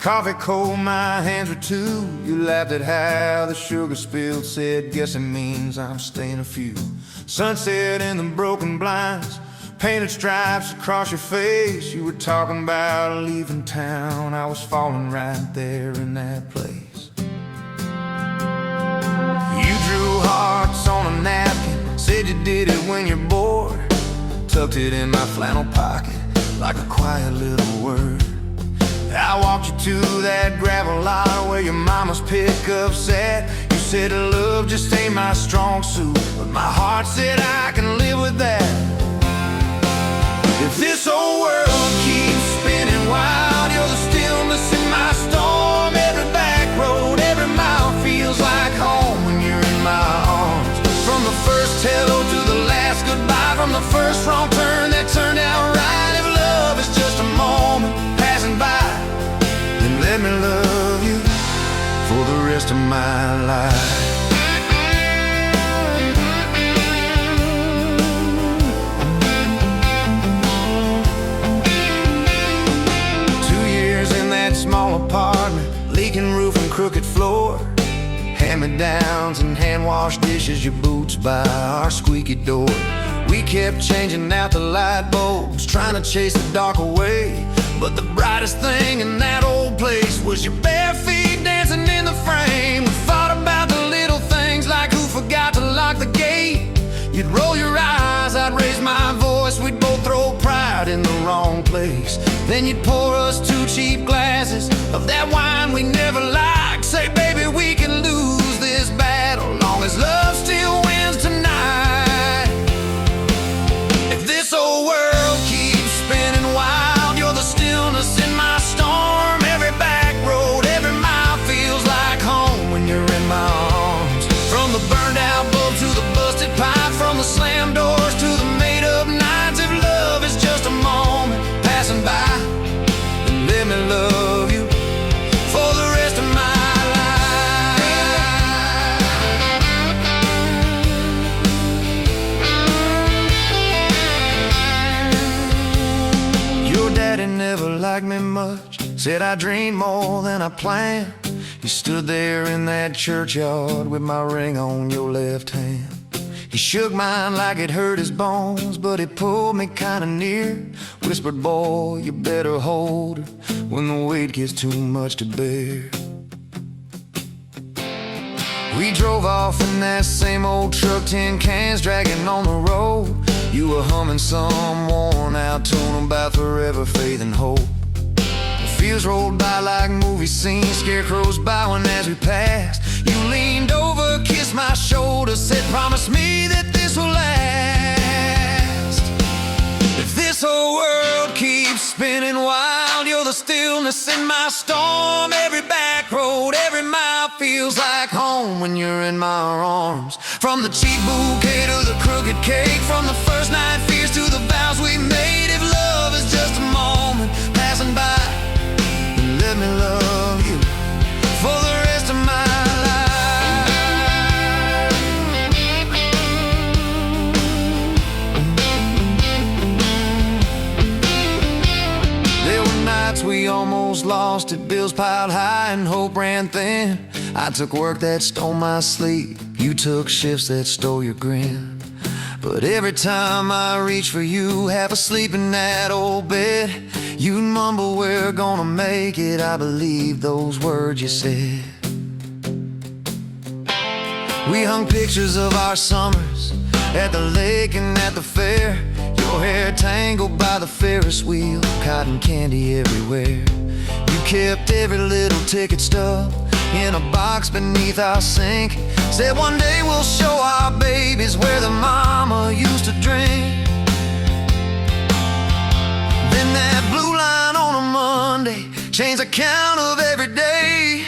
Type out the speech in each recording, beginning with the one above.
Coffee cold, my hands were too. You laughed at how the sugar spilled, said, guess it means I'm staying a few. Sunset in the broken blinds, painted stripes across your face. You were talking about leaving town. I was falling right there in that place. You drew hearts on a napkin, said you did it when you're bored. Tucked it in my flannel pocket like a quiet little word. I walked you to that gravel lot where your mama's pickup sat. You said love just ain't my strong suit, but my heart said I can live with that. If this old world keeps spinning wild, you're the stillness in my storm. Every back road, every mile feels like home when you're in my arms. From the first hello to the last goodbye, from the first wrong turn that turned out right. If love is just a moment passing by, then let me love you for the rest of my life. 2 years in that small apartment, leaking roof and crooked floor, hand-me-downs and hand-washed dishes, your boots by our squeaky door. We kept changing out the light bulbs, trying to chase the dark away. But the brightest thing in that old place was your bare feet dancing in the frame. We thought about the little things like who forgot to lock the gate. You'd roll your eyes, I'd raise my voice. We'd both throw pride in the wrong place. Then you'd pour us 2 cheap glasses of that wine we never liked. Say, baby, we can lose this battle long as love still wins tonight. If this old world keeps spinning wild, you're the stillness in my storm. Every back road, every mile feels like home when you're in my arms. From the burned out bulb to the busted pipe, from the slammed doors to the made up nights. If love is just a moment passing by, then let me love you for the rest of my life. Your daddy never liked me much, said I dreamed more than I planned. You stood there in that churchyard with my ring on your left hand. He shook mine like it hurt his bones, but he pulled me kinda near. Whispered, boy, you better hold her when the weight gets too much to bear. We drove off in that same old truck, tin cans dragging on the road. You were humming some worn out tune about forever, faith and hope. Fields rolled by like movie scenes, scarecrows bowing as we passed. You leaned over, kissed my shoulder, said, promise me that this will last. If this whole world keeps spinning wild, you're the stillness in my storm. Every back road, every mile feels like home when you're in my arms. From the cheap bouquet to the crooked cake, from the first night fears to the vows we made. If love is just a moment passing by, let me love you for the rest of my life. There were nights we almost lost it, bills piled high and hope ran thin. I took work that stole my sleep, you took shifts that stole your grin. But every time I reach for you, half asleep in that old bed, you'd mumble, we're gonna make it. I believe those words you said. We hung pictures of our summers at the lake and at the fair. Your hair tangled by the Ferris wheel, cotton candy everywhere. You kept every little ticket stub in a box beneath our sink. Said one day we'll show our babies where the mama used to drink. Then that blue line on a Monday changed the count of every day.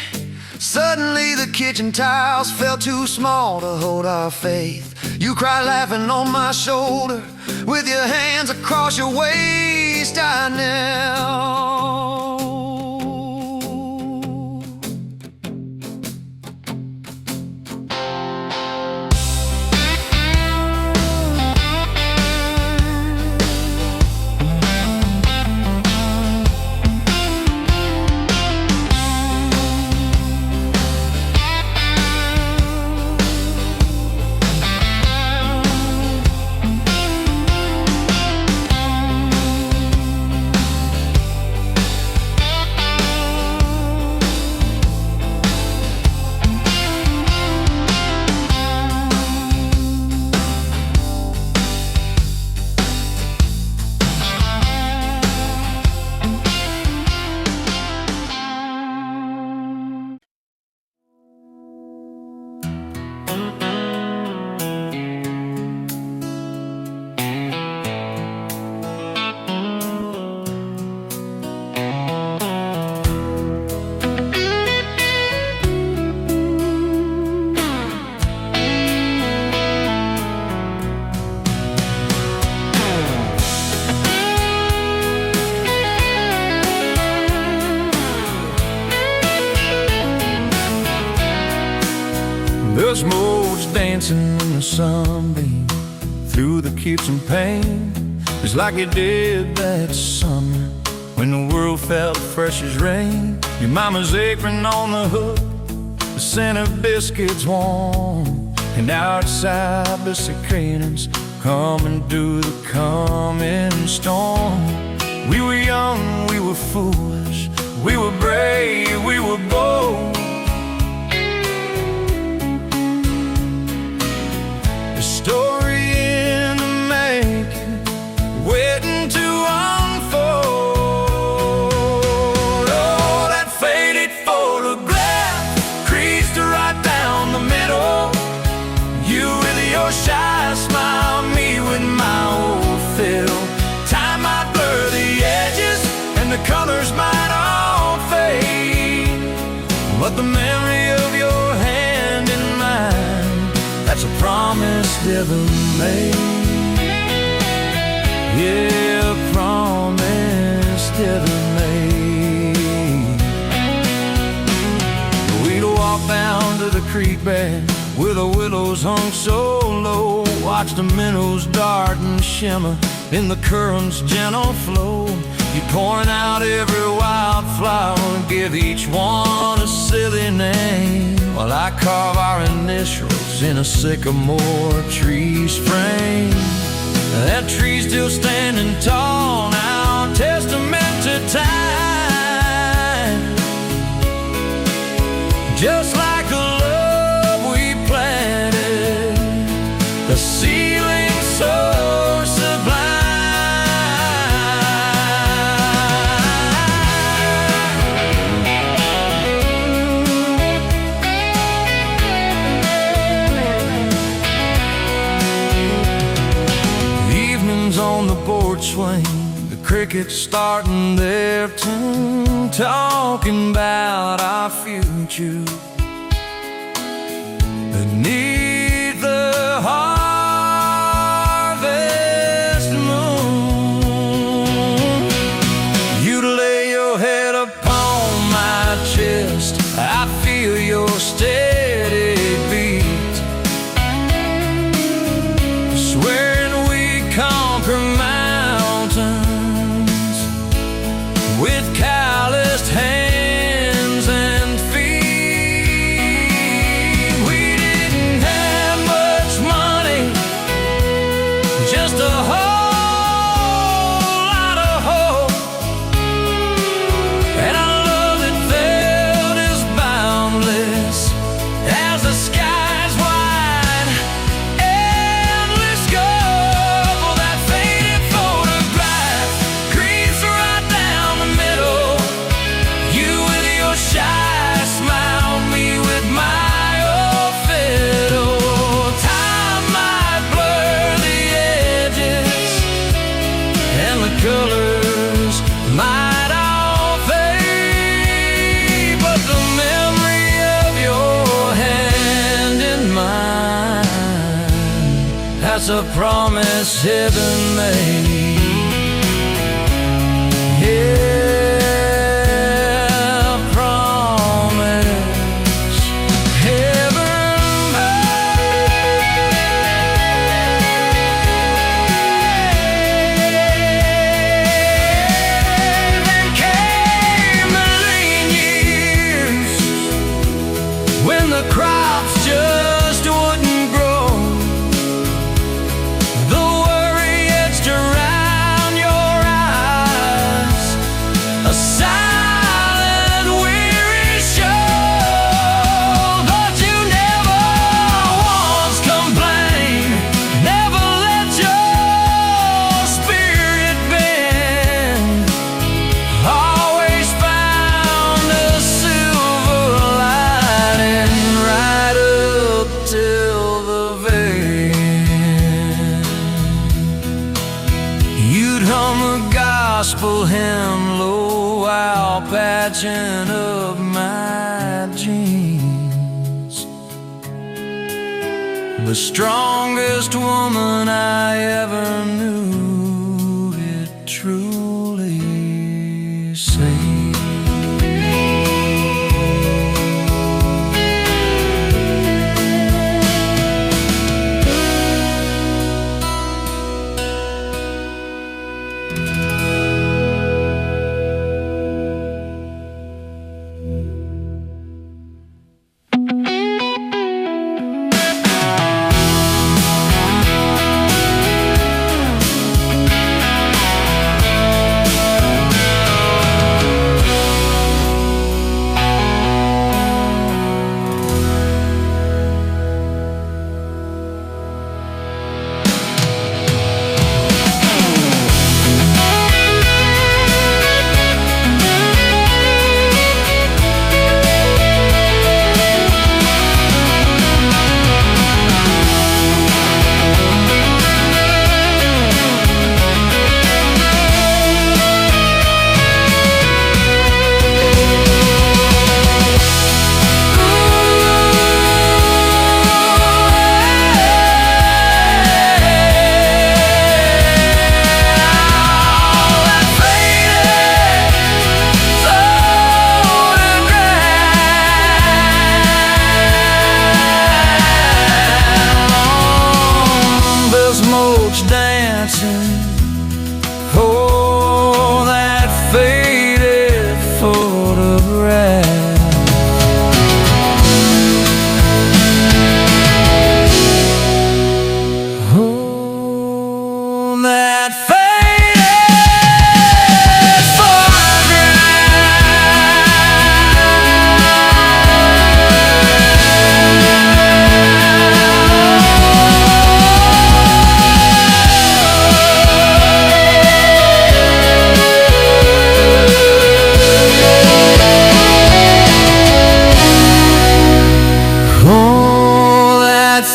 Suddenly the kitchen tiles felt too small to hold our faith. You cried laughing on my shoulder with your hands across your waist. I knelt. The smoke's dancing in the sunbeam through the kitchen pane, just like it did that summer when the world felt fresh as rain. Your mama's apron on the hook, the scent of biscuits warm, and outside the cicadas coming through the coming storm. We were young, we were foolish, we were brave, we were bold. The story in the making, waiting to unfold. Oh, that faded photograph creased right down the middle. You with your shy smile, me with my old fiddle. Time might blur the edges and the colors might all fade, but the memory of your hand in mine, that's a promise heaven made. Yeah, a promise heaven made. We'd walk down to the creek bed where the willows hung so low, watch the minnows dart and shimmer in the current's gentle flow. You point out every wildflower and give each one a silly name, while I carve our initials in a sycamore tree's frame. That tree's still standing tall now, testament to time, just like a love we planted, the ceiling so sublime. Evenings on the porch swing, the crickets starting their tune, talking about our future beneath the harvest moon. You'd lay your head upon my chest, I feel your steady beat, swearing we conquer mountains with calloused hands and feet. We didn't have much money, just a whole lot of hope, and our love that felt as boundless as the skies wide, endless scope. Oh, that faded photograph creeps right down the middle. You with your shy smile, me with my old fiddle. Time might blur the edges and the colors might all fade, but the memory of your hand in mine, that's a promise heaven made. Yeah, a promise heaven made. Then came the lean years when the crops just wouldn't grow. The worry etched around your eyes, a silent, weary show. But you never once complained, never let your spirit bend, always found a silver lining right up till the very end. You'd hum a gospel hymn low while patching up my jeans. The strongest woman I ever knew, it truly seemed.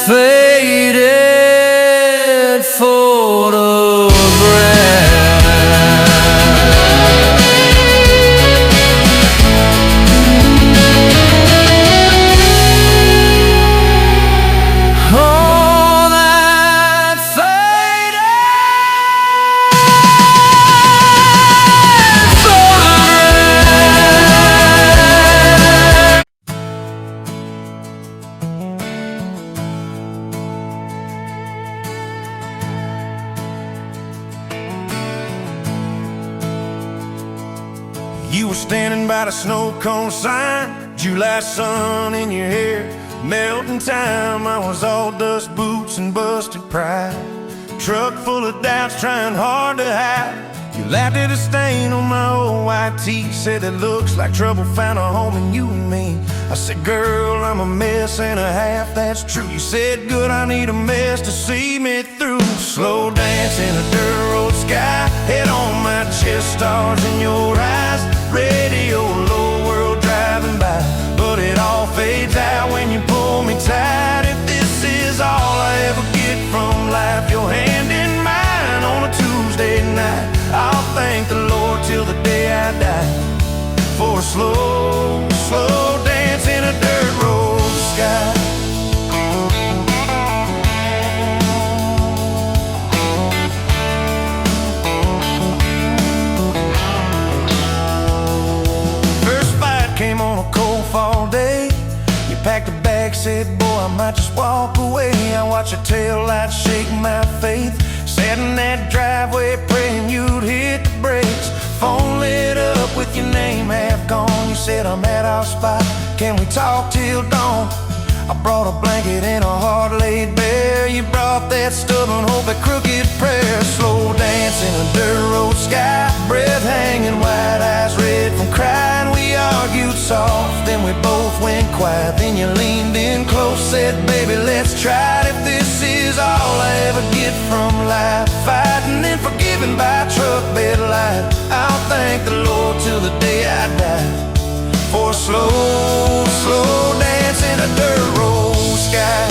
faded photograph. Oh, that faded photograph. You were standing by the snow cone sign, July sun in your hair, melting time. I was all dust boots and busted pride, truck full of doubts trying hard to hide. You laughed at a stain on my old white tee, said it looks like trouble found a home in you and me. I said, girl, I'm a mess and a half, that's true. You said, good, I need a mess to see me through. Slow dance in a dirt road sky, head on my chest, stars in your eyes, radio low, world driving by, but it all fades out when you pull me tight. If this is all I ever get from life, your hand in mine on a Tuesday night, I'll thank the Lord till the day I die for a slow, slow dance in a dirt road sky. Came on a cold fall day. You packed a bag, said, boy, I might just walk away. I watched your taillights shake my faith, sat in that driveway praying you'd hit the brakes. Phone lit up with your name half gone. You said, I'm at our spot, can we talk till dawn? I brought a blanket and a heart laid bare. You brought that stubborn hope, that crooked prayer. Slow dance in a dirt road sky, breath hanging, wide eyes red from crying. We argued soft, then we both went quiet. Then you leaned in close, said, baby, let's try it. If this is all I ever get from life, fighting and forgiven by truck bed light, I'll thank the Lord till the day I die for a slow, slow dance in a dirt road sky.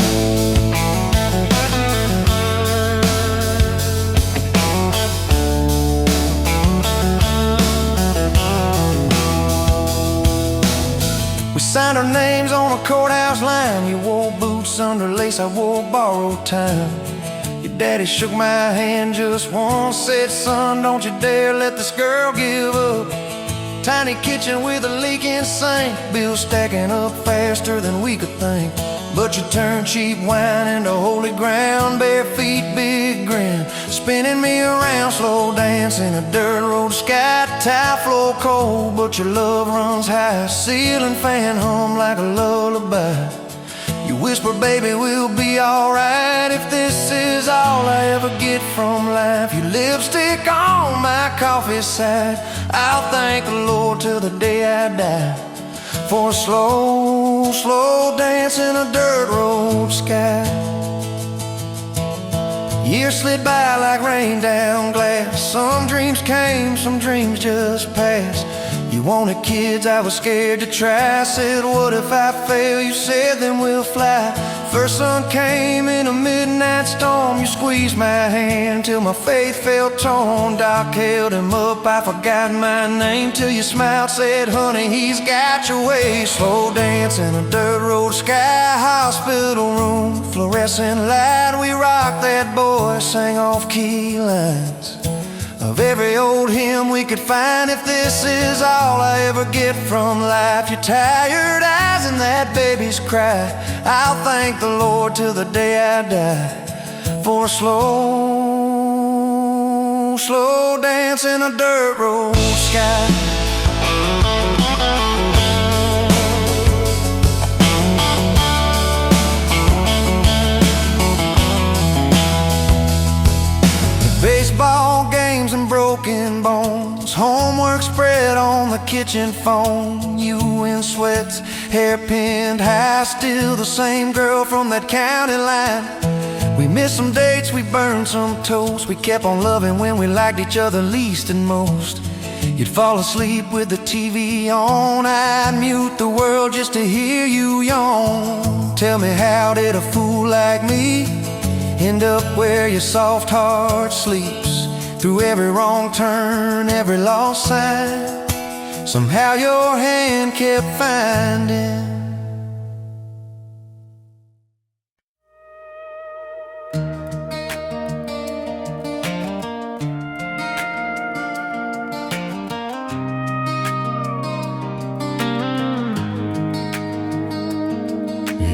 We signed our names on a courthouse line. You wore boots under lace, I wore borrowed time. Your daddy shook my hand just once, said, son, don't you dare let this girl give up. Tiny kitchen with a leaking sink, bills stacking up faster than we could think. But you turned cheap wine into holy ground, bare feet, big grin, spinning me around, slow dance in a dirt road sky. Tile floor cold, but your love runs high, ceiling fan hum like a lullaby. You whisper, baby, we'll be alright. If this is all I ever get from life, your lipstick on my coffee side, I'll thank the Lord till the day I die for a slow, slow dance in a dirt road sky. Years slid by like rain down glass. Some dreams came, some dreams just passed. You wanted kids, I was scared to try. Said, what if I fail? You said, then we'll fly. First sun came in a midnight storm. You squeezed my hand till my faith felt torn. Doc held him up, I forgot my name, till you smiled, said, honey, he's got your way. Slow dance in a dirt road sky, hospital room, fluorescent light. We rocked that boy, sang off-key lines of every old hymn we could find. If this is all I ever get from life, your tired eyes and that baby's cry, I'll thank the Lord till the day I die for a slow, slow dance in a dirt road sky. Baseball games and broken bones, homework spread on the kitchen phone. You in sweats, hair pinned high, still the same girl from that county line. We missed some dates, we burned some toast. We kept on loving when we liked each other least and most. You'd fall asleep with the TV on, I'd mute the world just to hear you yawn. Tell me, how did a fool like me end up where your soft heart sleeps. Through every wrong turn, every lost sign, somehow your hand kept finding.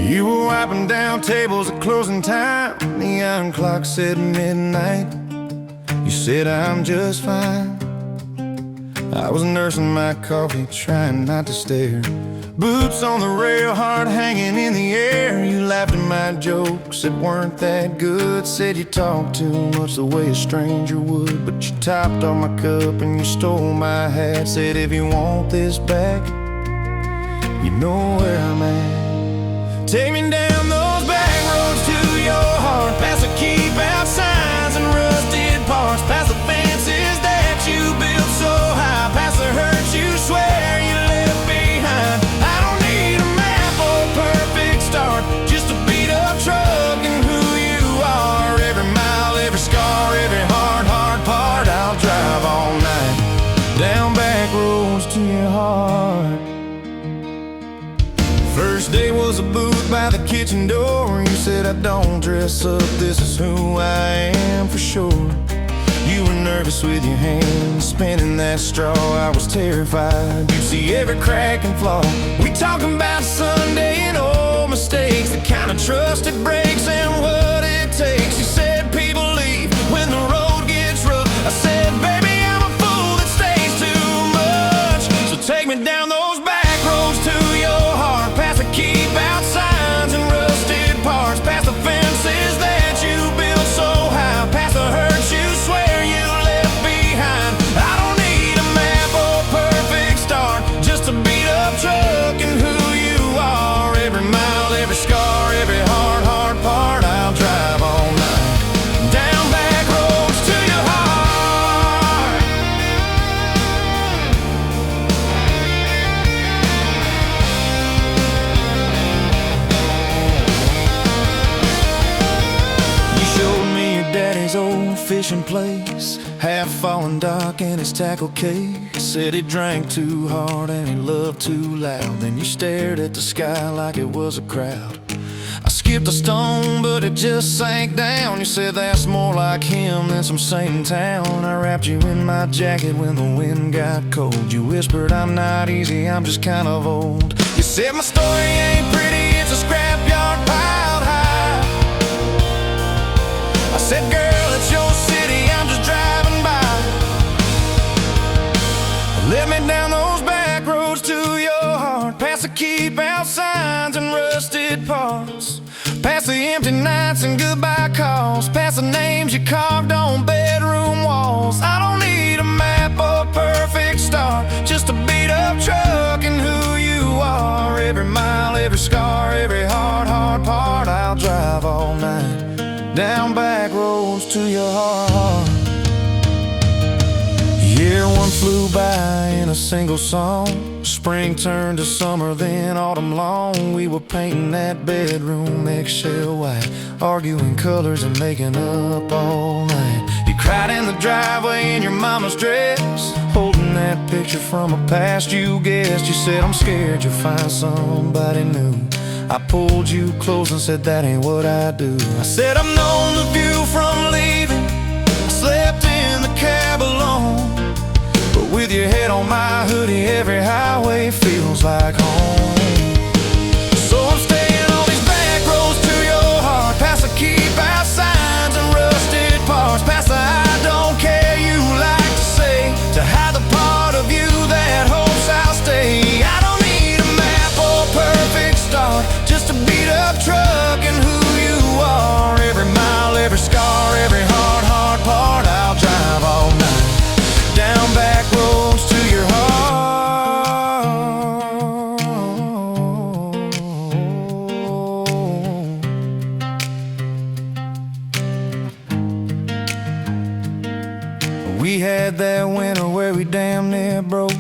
You were wiping down tables at closing time. Neon clock said midnight. You said I'm just fine. I was nursing my coffee, trying not to stare. Boots on the rail, heart hanging in the air. You laughed at my jokes that weren't that good. Said you talked too much the way a stranger would. But you topped off my cup and you stole my hat. Said if you want this back, you know where I'm at. Take me down those back roads to your heart, past the keep out signs and rusted parts, past the fences that you built so high, past the hurt you swear you left behind. I don't need a map or a perfect start, just a beat up truck and who you are. Every mile, every scar, every hard part, I'll drive all night down back roads to your heart. First day was a booth by the kitchen door. You said I don't dress up, this is who I am for sure. You were nervous with your hands spinning that straw. I was terrified you'd see every crack and flaw. We talking about Sunday and old mistakes, the kind of trust it breaks and what it takes. You said people leave when the road gets rough. I said baby I'm a fool that stays too much. So take me down those back roads to your heart, past the keep out signs and rusted parts, past the fences that you built so high, past the hurt you swear you left behind. I don't need a map or a perfect start, just a beat up truck and who you are. Every mile, every scar, every hard part, I'll drive all night down back roads to your heart. You showed me your daddy's old fishing place, half fallen dock and his tackle case. Said he drank too hard and he loved too loud. Then you stared at the sky like it was a crowd. I skipped a stone but it just sank down. You said that's more like him than some saint in town. I wrapped you in my jacket when the wind got cold. You whispered I'm not easy, I'm just kind of old. You said my story ain't pretty, it's a scrapyard piled high. I said girl, it's your city, I'm just driving by. Let me down those back roads to your heart, past the keep out signs and rusted parts, past the empty nights and goodbye calls, past the names you carved on bedroom walls. I don't need a map or a perfect start, just a beat up truck and who you are. Every mile, every scar, every hard part, I'll drive all night down back roads to your heart. Year one flew by in a single song. Spring turned to summer, then autumn long. We were painting that bedroom eggshell white, arguing colors and making up all night. You cried in the driveway in your mama's dress, holding that picture from a past you guessed. You said I'm scared you'll find somebody new. I pulled you close and said that ain't what I do. I said I've known the view from leaving, I slept in the cab alone, but with your head on my hoodie, every highway feels like home. So I'm staying on these back roads to your heart, past the keep out signs and rusted parts, past the I don't care you like to say, to hide the part of you that hopes I'll stay. I don't need a map or a perfect start, just a beat up truck and who you are. Every mile, every scar, every hard part, I'll drive all night down back roads to your heart. We had that winter where we damn near broke,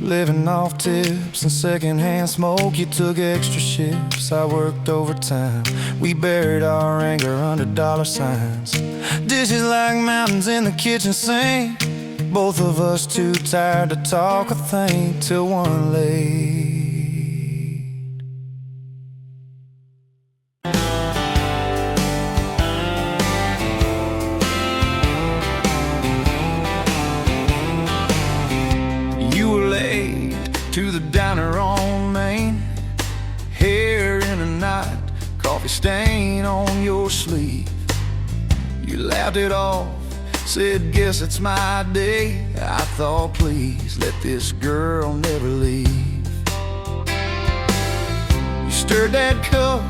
living off tips and secondhand smoke. You took extra shifts, I worked overtime. We buried our anger under dollar signs. Dishes like mountains in the kitchen sink. Both of us too tired to talk or think till one late. You were late to the diner on Main, hair in a knot, coffee stain on your sleeve. You laughed it off, said, guess it's my day. I thought, please, let this girl never leave. You stirred that cup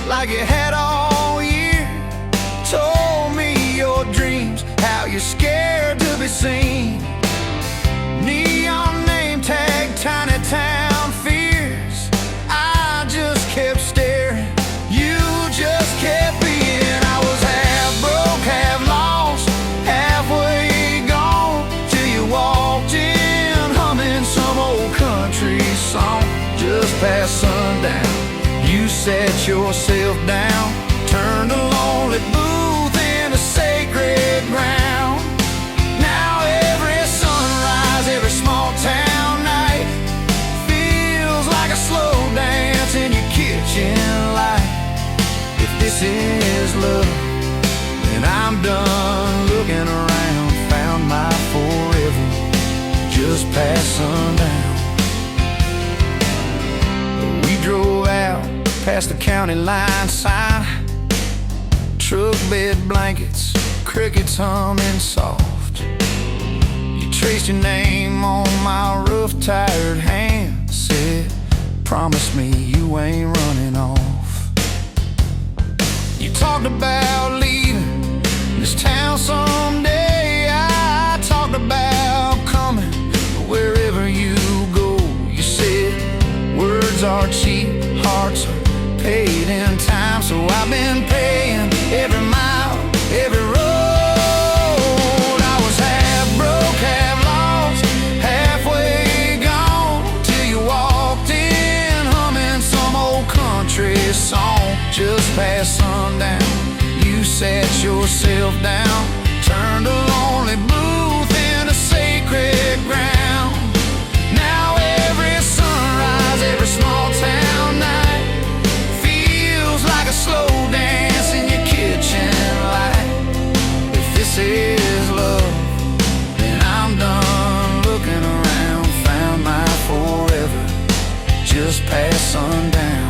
like you had all year. Told me your dreams, how you're scared to be seen. Neon name tag, tiny town fears. I just kept staring, you just kept being. I was half broke, half lost, halfway gone, till you walked in, humming some old country song. Just past sundown, you sat yourself down, turned a lonely booth into sacred ground. Now every sunrise, every small town night feels like a slow dance in your kitchen light. If this is love, and I'm done looking around. Found my forever just past sundown. We drove out past the county line sign. Truck bed blankets, crickets humming soft. You traced your name on my rough, tired hand. Said, promise me you ain't running off. You talked about leaving this town someday. I talked about coming wherever you go. You said words are cheap, hearts are paid in time. So I've been paying every mile, every road. I was half broke, half lost, halfway gone, till you walked in, humming some old country song. Just past sundown, you sat yourself down, turned a lonely booth into sacred ground. Now every sunrise, every small town night feels like a slow dance in your kitchen light. If this is love, then I'm done looking around. Found my forever just past sundown.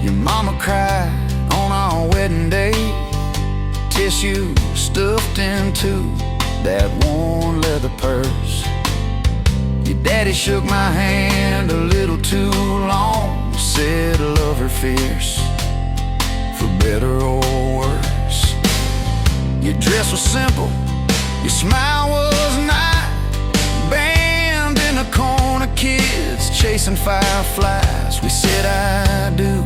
Your mama cried on our wedding day, tissue stuffed into that worn leather purse. Your daddy shook my hand a little too long, said love her fierce, for better or worse. Your dress was simple, your smile was not. Band in the corner, kids chasing fireflies. We said I do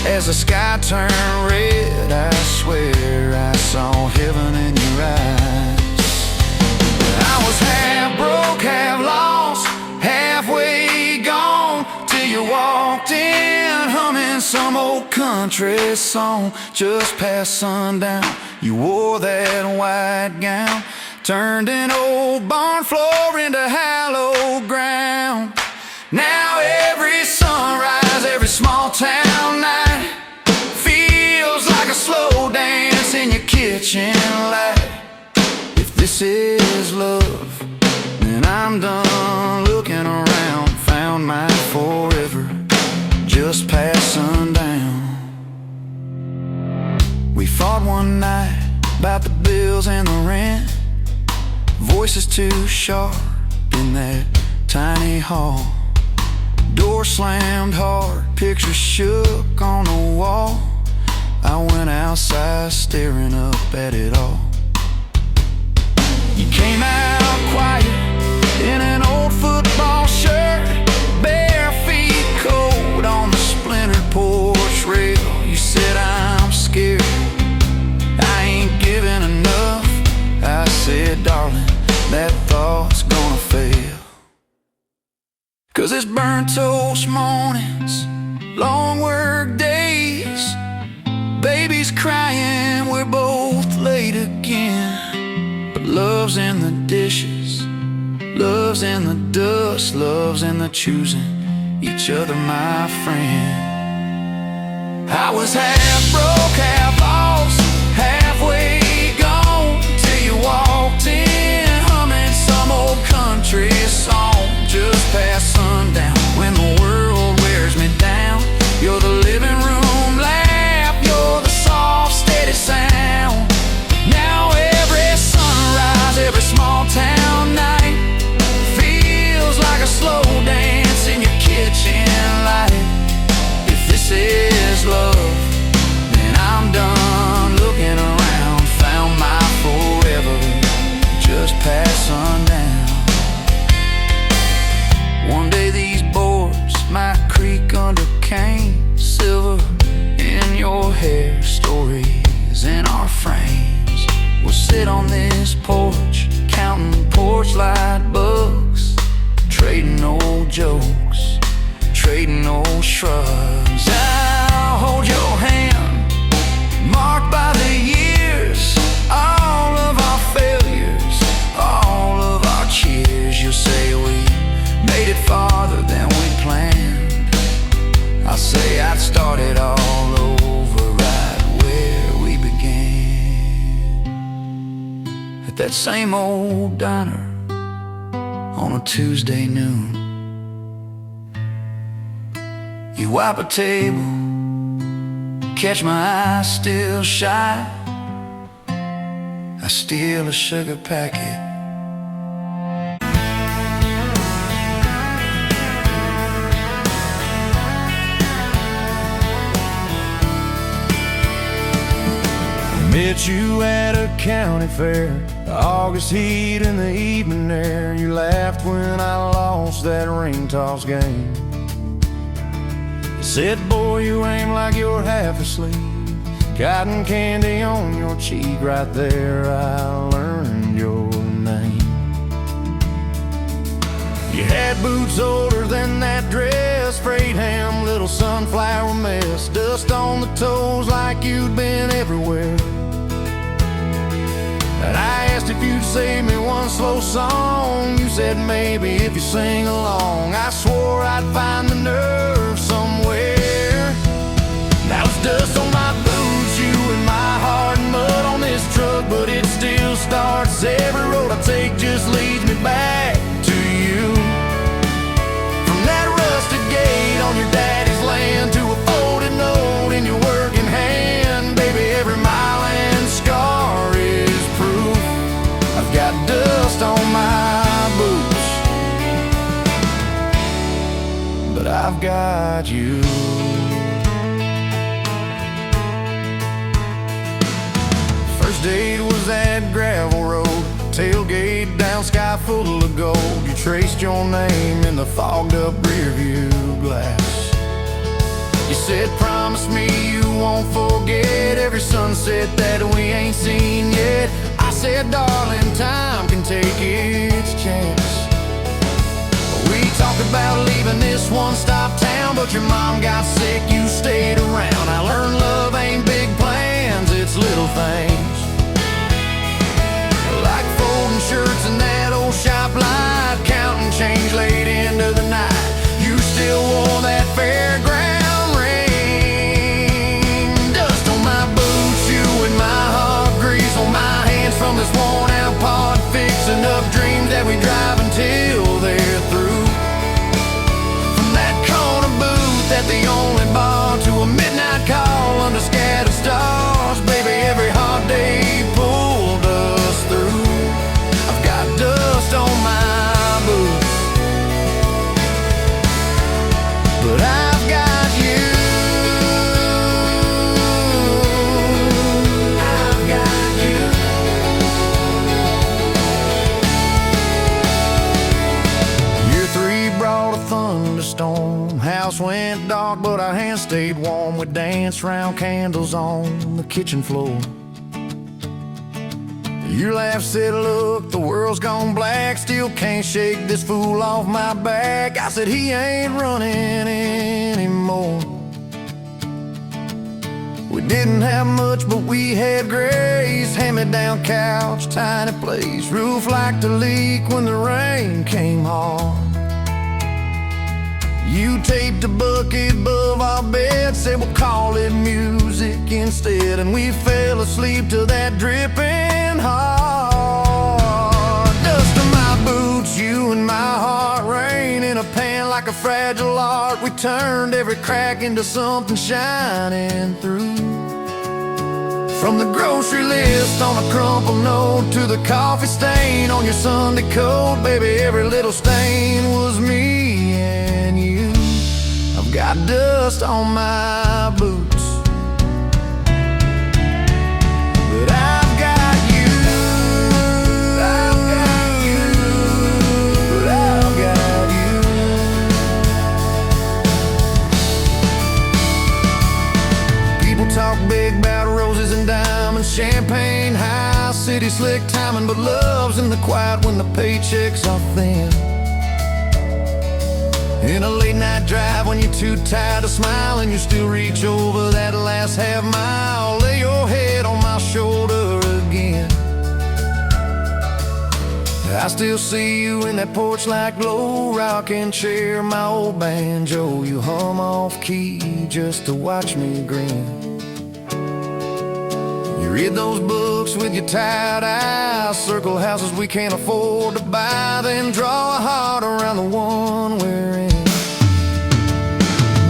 as the sky turned red. I swear I saw heaven in your eyes. I was half broke, half lost, halfway gone, till you walked in, humming some old country song. Just past sundown, you wore that white gown, turned an old barn floor into hallowed ground. Now every sunrise, every small town night feels like a slow dance in your kitchen light. If this is love, then I'm done looking around. Found my forever just past sundown. We fought one night about the bills and the rent, voices too sharp in that tiny hall. Door slammed hard, pictures shook on the wall. I went outside staring up at it all. You came out quiet in an old football shirt, bare feet cold on the splintered porch rail. You said, I'm scared, I ain't giving enough. I said, darling, that thought's gonna fail. 'Cause it's burnt toast mornings, long work days, babies crying, we're both late again. But love's in the dishes, love's in the dust, love's in the choosing each other, my friend. I was half broke, half lost, halfway gone, till you walked in, humming some old country song. Just past sundown, when the world wears me down, you're the living room laugh, you're the soft, steady sound. Now every sunrise, every small town night feels like a slow dance in your kitchen light. If this is love, then I'm done looking around. Found my forever just past sundown. One day these boards might creak under cane, silver in your hair, stories in our frames. We'll sit on this porch, counting porch light bugs, trading old jokes, trading old shrugs. I'll hold your hand, marked by the years, all of our failures, all of our cheers. You'll say we made it farther than we planned. I'll say I'd start it all over right where we began. At that same old diner on a Tuesday noon, you wipe a table, catch my eye still shy. I steal a sugar packet. Met you at a county fair, August heat in the evening air. You laughed when I lost that ring toss game. You said, boy, you aim like you're half asleep. Cotton candy on your cheek, right there I learned your name. You had boots older than that dress, frayed ham, little sunflower mess, dust on the toes like you'd been everywhere. And I asked if you'd save me one slow song. You said maybe if you sing along. I swore I'd find the nerve somewhere. Now it's dust on my boots, you and my heart, and mud on this truck, but it still starts. Every road I take just leads me back to you. From that rusted gate on your daddy's land to a folded note in your working hand, baby, every mile and scar is proof. I've got dust on my boots, but I've got you. First date was that gravel road, tailgate down, sky full of gold. You traced your name in the fogged up rear view glass. You said, promise me you won't forget every sunset that we ain't seen yet. I said, darling, time can take its chance. We talked about leaving this one-stop town, but your mom got sick, you stayed around. I learned love ain't big plans, it's little things, like folding shirts in that old shop light, counting change late into the night. You still wore that fairground ring. Dust on my boots, you and my heart, grease on my hands from this worn out pod, fixing up dreams that we drive until they're through. From that corner booth at the only bar to a midnight call under scattered stars, baby, every hot day pulled us through. I've got dust on my boots, but I've got you. I've got you. Year 3 brought a thunderstorm. House went dark, but our hands stayed warm. We danced round candles on the kitchen floor. Your laugh said, look, the world's gone black, still can't shake this fool off my back. I said, he ain't running anymore. We didn't have much, but we had grace. Hand-me-down couch, tiny place, roof like to leak when the rain came hard. You taped a bucket above our bed, said we'll call it music instead, and we fell asleep to that dripping hard. Dust on my boots, you and my heart, rain in a pan like a fragile art. We turned every crack into something shining through. From the grocery list on a crumpled note to the coffee stain on your Sunday coat, baby, every little stain was me and you. I've got dust on my boots, but I've got you. I've got you, but I've got you. People talk big about roses and diamonds, champagne, high city slick timing, but love's in the quiet when the paychecks are thin. In a late night drive when you're too tired to smile and you still reach over that last half mile, lay your head on my shoulder again. I still see you in that porch light glow, rocking chair, my old banjo. You hum off key just to watch me grin. You read those books with your tired eyes, circle houses we can't afford to buy, then draw a heart around the one we're in.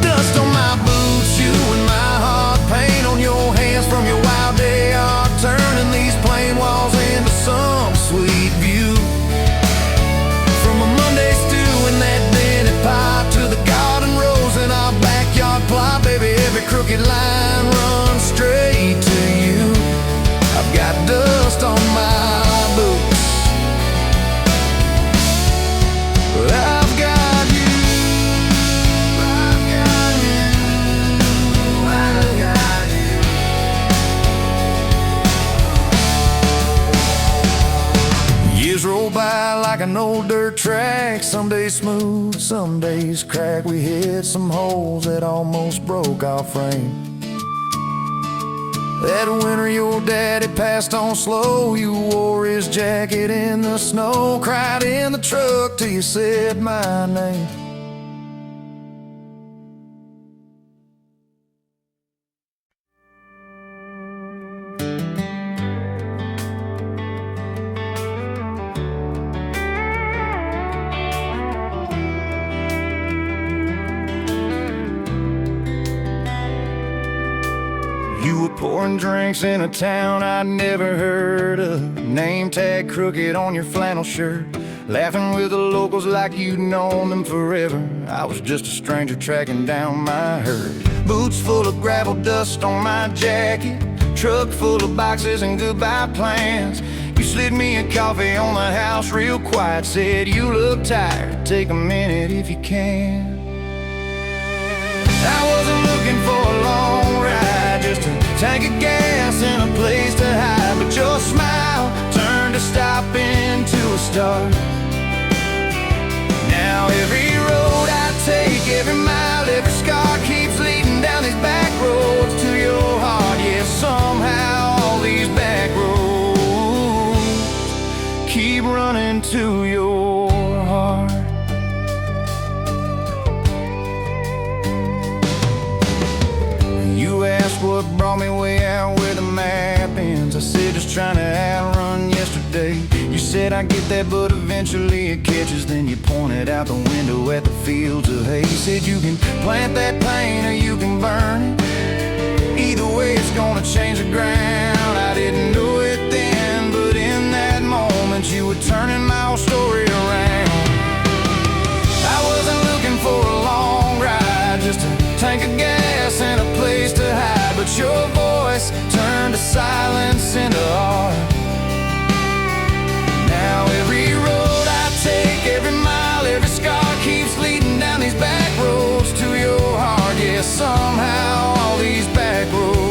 Dust on my boots, you and my heart, paint on your hands from your wild day art, turning these plain walls into some sweet view. From a Monday stew in that dented pot to the garden rose in our backyard plot, baby, every crooked line runs straight to you. I've got dust on my boots, but I've got you. I've got you. I've got you. Years roll by like an old dirt track, some days smooth, some days crack. We hit some holes that almost broke our frame. That winter your daddy passed on slow, you wore his jacket in the snow, cried in the truck till you said my name. You were pouring drinks in a town I'd never heard of, name tag crooked on your flannel shirt, laughing with the locals like you'd known them forever. I was just a stranger tracking down my herd. Boots full of gravel, dust on my jacket, truck full of boxes and goodbye plans. You slid me a coffee on the house real quiet, said you look tired, take a minute if you can. I wasn't looking for a long ride, just a tank of gas and a place to hide, but your smile turned a stop into a start. Now every road I take, every mile, every scar keeps leading down these back roads to your heart. Yeah, somehow all these back roads keep running to your heart. You asked what brought me way out where the map ends. I said just trying to outrun yesterday. You said I get that, but eventually it catches. Then you pointed out the window at the fields of hay. Said you can plant that pain or you can burn it. Either way it's gonna change the ground. I didn't know it then, but in that moment you were turning my whole story around. I wasn't looking for a long ride, just a tank of gas and a place to hide, but your voice turned to silence into art. Now every road I take, every mile, every scar keeps leading down these back roads to your heart. Yeah, somehow all these back roads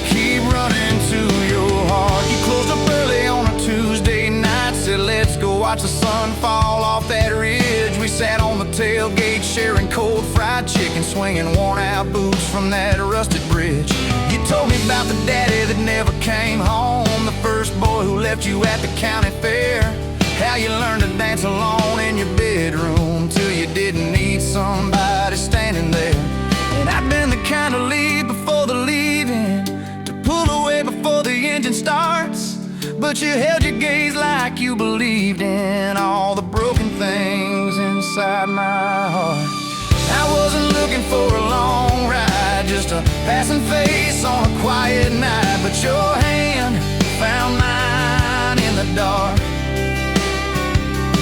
keep running to your heart. watched the sun fall off that ridge. We sat on the tailgate sharing cold fried chicken, swinging worn out boots from that rusted bridge. You told me about the daddy that never came home, the first boy who left you at the county fair. How you learned to dance alone in your bedroom till you didn't need somebody standing there. And I've been the kind to leave before the leaving, to pull away before the engine starts. But you held your gaze like you believed in all the broken things inside my heart. I wasn't looking for a long ride, just a passing face on a quiet night. But your hand found mine in the dark.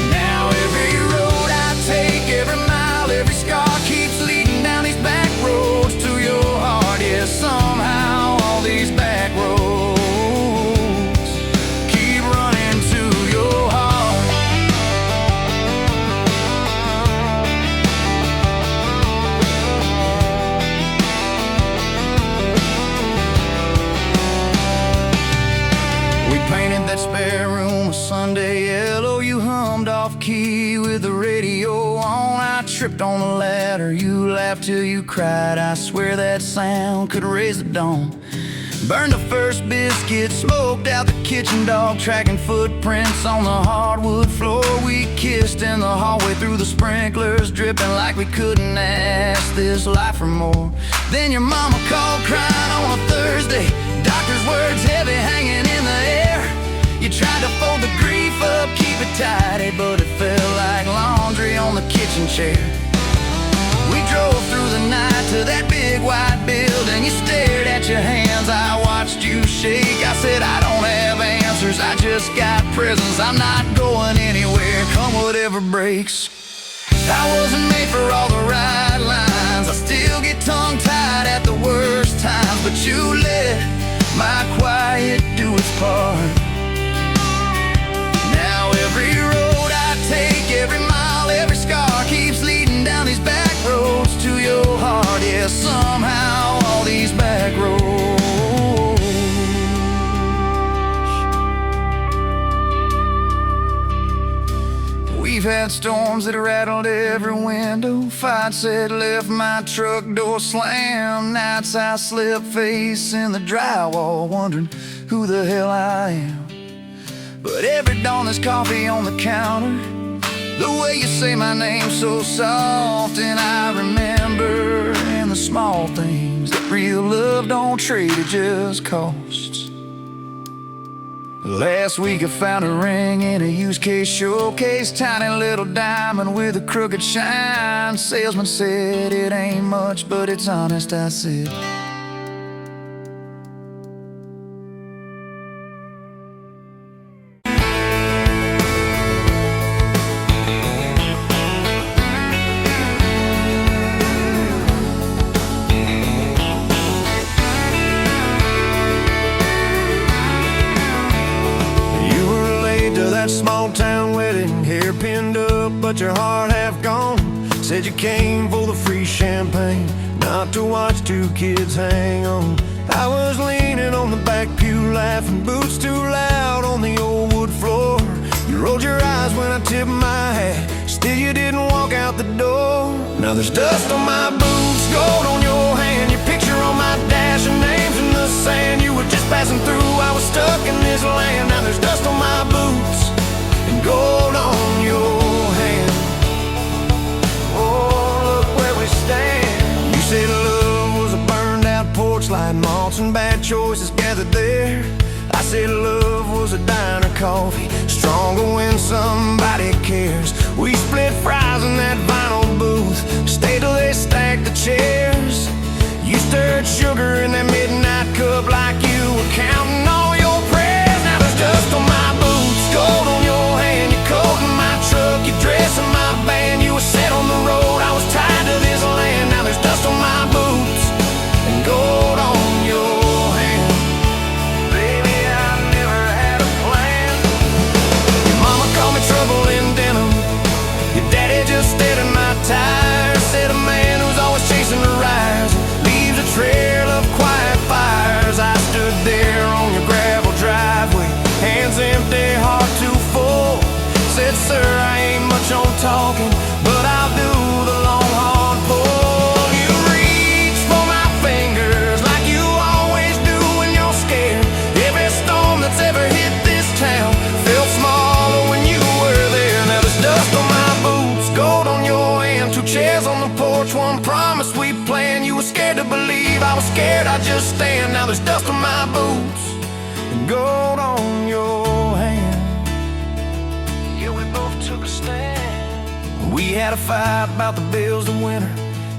Now every road I take, every mile, every scar keeps leading down these back roads to your heart. Yeah, somehow all these back roads keep running to your heart. We painted that spare room a Sunday yellow. You hummed off key with the radio on. I tripped on the ladder, you laughed till you cried. I swear that sound could raise the dawn. Burned the first biscuit, smoked out the kitchen dog, tracking footprints on the hardwood floor. We kissed in the hallway through the sprinklers, dripping like we couldn't ask this life for more. Then your mama called crying on a Thursday, doctor's words heavy hanging in the air. You tried to fold the grief up, keep it tidy, but it felt like laundry on the kitchen chair. We drove through the night to that big white building. You stared at your hands, I watched you shake. I said, I don't have answers, I just got presents. I'm not going anywhere, come whatever breaks. I wasn't made for all the right lines, I still get tongue-tied at the worst times. But you let my quiet do its part. Now every road I take, every mile, every scar keeps leading down these back roads to your heart. Yeah, somehow all these back roads. We've had storms that rattled every window, fights that left my truck door slammed. Nights I slept facing the drywall, wondering who the hell I am. But every dawn there's coffee on the counter, the way you say my name so soft. And I remember in the small things that real love don't trade, it just costs. Last week I found a ring in a used case showcase, tiny little diamond with a crooked shine. Salesman said it ain't much, but it's honest, I said. Small town wedding, hair pinned up, but your heart half gone. Said you came for the free champagne, not to watch two kids hang on. I was leaning on the back pew, laughing, boots too loud on the old wood floor. You rolled your eyes when I tipped my hat, still you didn't walk out the door. Now there's dust on my boots, gold on your hand, your picture on my dash, your name's in the sand. You were just passing through, I was stuck in this land. Now there's dust on my boots and gold on your hand. Oh, look where we stand. You said love was a burned out porch light, malts and bad choices gathered there. I said love was a diner coffee, stronger when somebody cares. We split fries in that vinyl booth, stayed till they stacked the chairs. You stirred sugar in that midnight cup like you were counting all your prayers. Now there's dust on my boots, gold on your hand, your coat in my truck, your dress in my band. You were set on the road, I was tied to this land. Now there's dust on my boots and gold on your hand. Baby, I never had a plan. Your mama called me trouble in denim, your daddy just stared at my tires. Said a man who's always chasing the rise leaves a trail of quiet fires. I stood there on your grass I was scared I'd just stand. Now there's dust on my boots and gold on your hand. Yeah, we both took a stand. We had a fight about the bills the winter.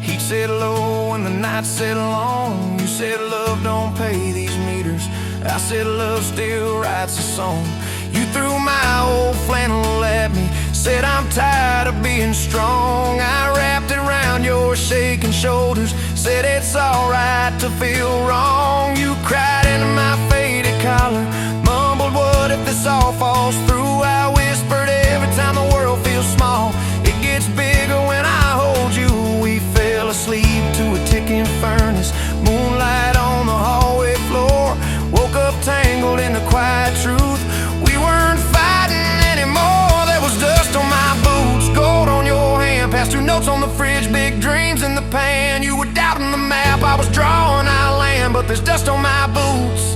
Heat set low and the night set long. You said love don't pay these meters. I said love still writes a song. You threw my old flannel at me, said I'm tired of being strong. I wrapped it around your shaking shoulders, said it's alright to feel wrong. You cried into my faded collar, mumbled, what if this all falls through? I whispered, every time the world feels small, it gets bigger when I hold you. We fell asleep to a ticking furnace, moonlight on the hallway floor. Woke up tangled in the quiet truth. We weren't fighting anymore. There was dust on my boots, gold on your hand, past 2 notes on the fridge, big dreams in the pan. You were doubting the map, I was drawing our land, but there's dust on my boots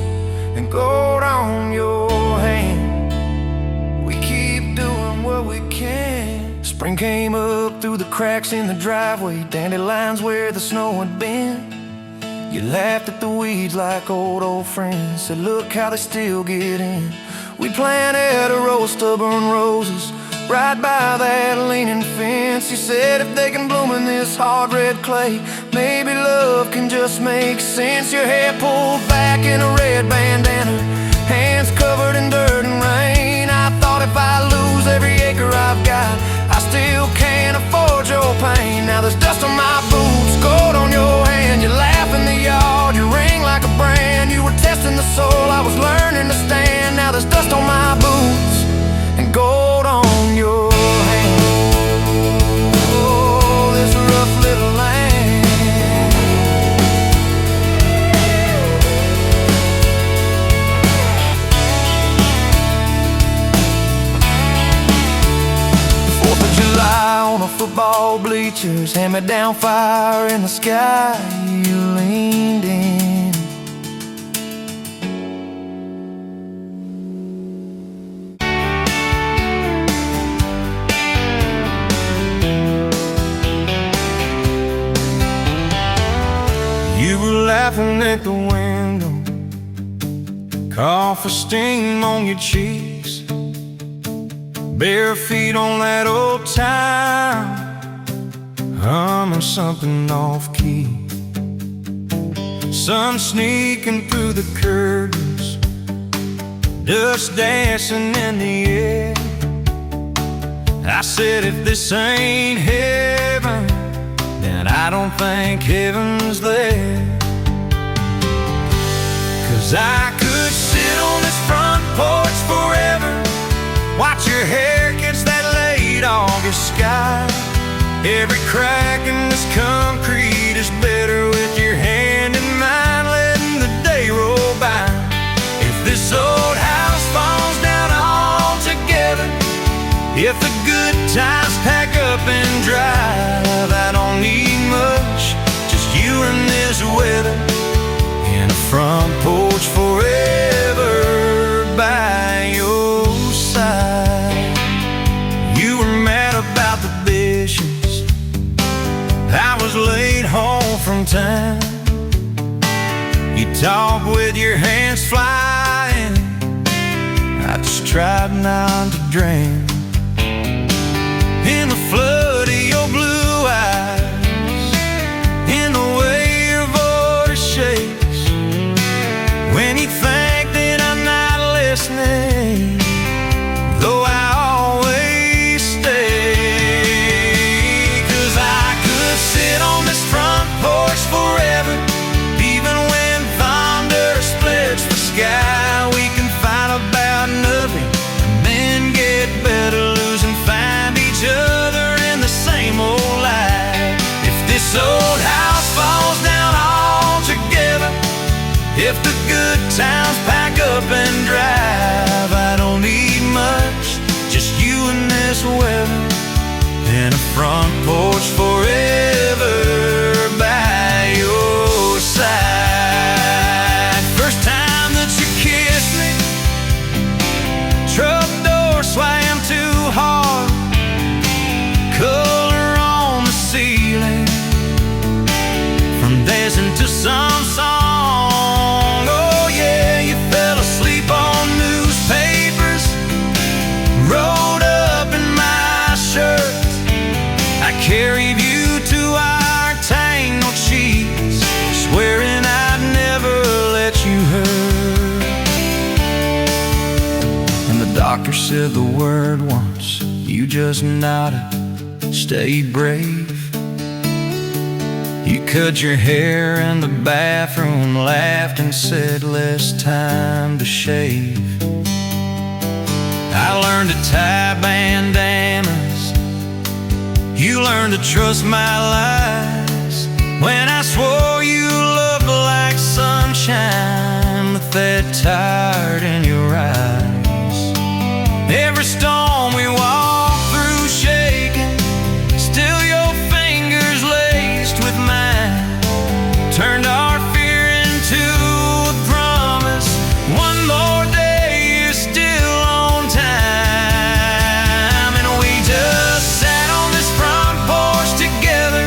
and gold on your hand. We keep doing what we can. Spring came up through the cracks in the driveway, dandelions where the snow had been. You laughed at the weeds like old friends, said look how they still get in. We planted a row of stubborn roses right by that leaning fence. You said if they can bloom in this hard red clay, maybe love can just make sense. Your hair pulled back in a red bandana, hands covered in dirt and rain. I thought if I lose every acre I've got, I still can't afford your pain. Now there's dust on my boots, gold on your hand. You laugh in the yard, you ring like a brand. You were testing the soul, I was learning to stand. Now there's dust on my boots and gold on your hand. Oh, this rough little land. 4th of July on a football bleachers, hand-me-down fire in the sky. You leaned in. You were laughing at the window, coffee steam on your cheeks, bare feet on that old tile, humming something off-key. Sun sneaking through the curtains, dust dancing in the air. I said if this ain't heaven, then I don't think heaven's there. 'Cause I could sit on this front porch forever, watch your hair against that late August sky. Every crack in this concrete is better with your hand in mine, letting the day roll by. If this old house falls down altogether, if the good times pack up and drive, I don't need much, just you and this weather, and a front porch forever by your side. You were mad about the dishes, I was late home from town. You talk with your hands flying, I just tried not to drown in the flood of your blue eyes, in the way your voice shakes when you think that I'm not listening, though I always stay. 'Cause I could sit on this front porch forever, even when thunder splits the sky. We can fight about nothing and then get better, lose and find each other in the same old life. If this old house falls down altogether, if the good times pack up and drive, I don't need much, just you and this weather, and a front porch forever by your side. First time that you kissed me, truck door slammed too hard, color on the ceiling, from dancing to some doctor said the word once, you just nodded, stay brave. You cut your hair in the bathroom, laughed and said less time to shave. I learned to tie bandanas, you learned to trust my lies. When I swore you looked like sunshine with that tired in your eyes. Every storm we walked through shaking, still your fingers laced with mine, turned our fear into a promise. One more day, you're still on time. And we just sat on this front porch together,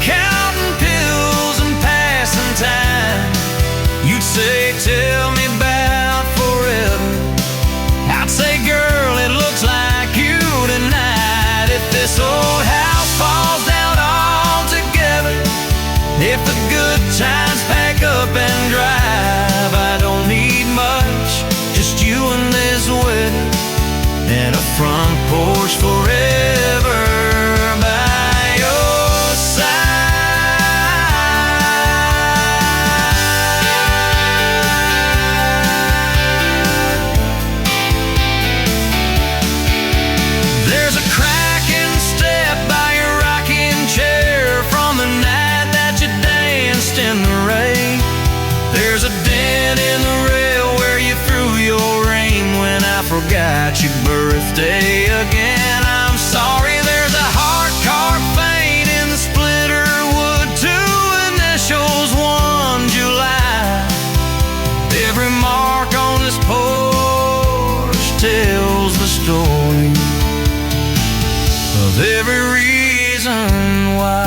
counting pills and passing time. You'd say, tell me about forever. I'd say, girl, it looks like you tonight. If this old house falls down altogether, if the good times pack up and drive, I don't need much, just you and this wedding, and a front porch forever by your side. There's a crack in the step by your rocking chair from the night that you danced in the rain. There's a dent in the rail where you threw your ring when I forgot your birthday again. I'm sorry. There's a heart carved faint in the splitter wood, two initials, 1 July. Every mark on this porch tells the story of every reason why.